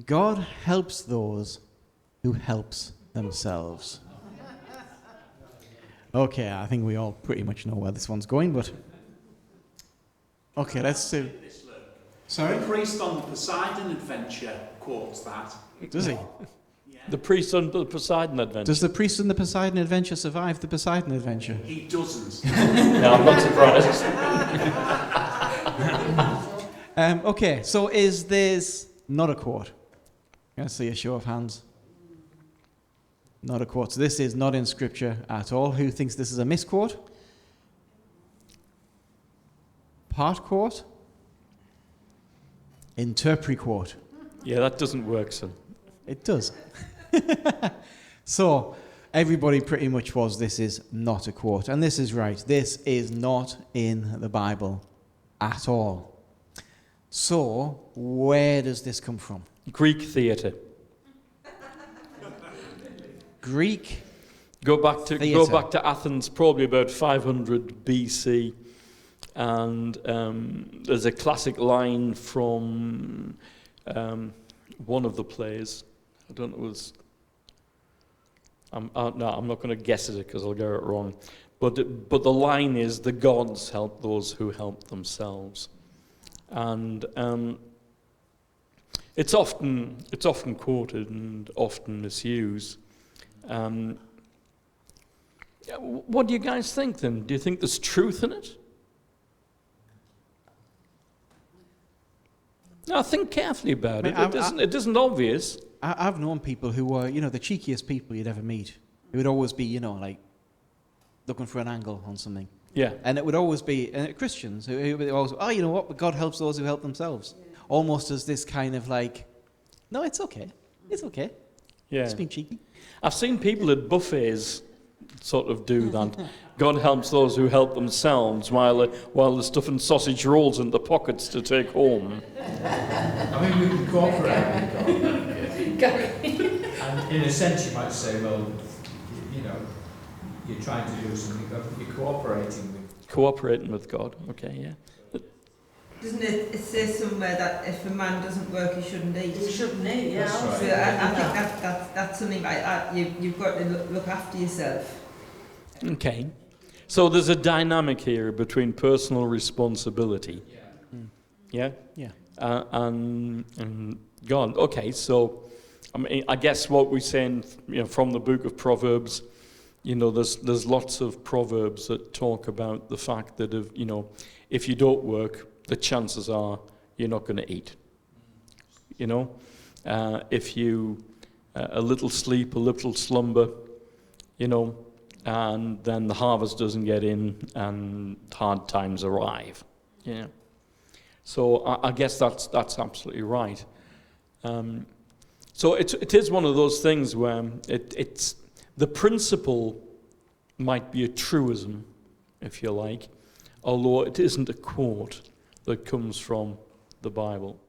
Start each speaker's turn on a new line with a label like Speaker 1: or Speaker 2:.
Speaker 1: God helps those who helps themselves. Okay, I think we all pretty much know where this one's going, but... Okay, let's see. Sorry?
Speaker 2: The priest on the Poseidon adventure quotes that.
Speaker 1: Does he?
Speaker 2: Yeah.
Speaker 3: The priest on the Poseidon adventure.
Speaker 1: Does the priest in the Poseidon adventure survive the Poseidon adventure?
Speaker 2: He doesn't.
Speaker 3: No, I'm not surprised.
Speaker 1: Okay, so is this not a quote? Can I see a show of hands? Not a quote. So this is not in Scripture at all. Who thinks this is a misquote? Part quote? Interpre-quote.
Speaker 3: Yeah, that doesn't work, son.
Speaker 1: It does. So everybody pretty much was, this is not a quote. And this is right. This is not in the Bible at all. So where does this come from?
Speaker 3: Greek theatre.
Speaker 1: Greek
Speaker 3: Go back
Speaker 1: theatre.
Speaker 3: to Athens, probably about 500 BC, and there's a classic line from one of the plays. I don't know. I'm not going to guess it because I'll get it wrong. But the line is, "The gods help those who help themselves," and it's often quoted and often misused. What do you guys think then? Do you think there's truth in it? Now, think carefully about it. It isn't obvious.
Speaker 1: I've known people who were, the cheekiest people you'd ever meet. It would always be, like, looking for an angle on something.
Speaker 3: Yeah.
Speaker 1: And it would always be Christians who would always, you know what, God helps those who help themselves. Yeah. Almost as this kind of like, no, it's okay. It's okay.
Speaker 3: Yeah.
Speaker 1: It's being cheeky.
Speaker 3: I've seen people at buffets sort of do that. God helps those who help themselves while they're stuffing sausage rolls in the pockets to take home.
Speaker 4: I mean, we can cooperate with God. And in a sense, you might say, well, you're trying to do something, but you're cooperating with.
Speaker 3: Cooperating with God. Okay, yeah.
Speaker 5: Doesn't it say somewhere that if a man doesn't work, he shouldn't eat?
Speaker 6: He shouldn't eat, yeah.
Speaker 4: That's right.
Speaker 5: So I think that's something like that. You've got to look after yourself.
Speaker 3: Okay. So there's a dynamic here between personal responsibility. Yeah?
Speaker 1: Yeah.
Speaker 3: And God. Okay, so I mean, I guess what we're saying, from the book of Proverbs, there's lots of proverbs that talk about the fact that if you don't work, the chances are you're not going to eat. If you a little sleep, a little slumber, and then the harvest doesn't get in and hard times arrive. Yeah. So I guess that's absolutely right. So it is one of those things where it's the principle might be a truism, if you like, although it isn't a quote that comes from the Bible.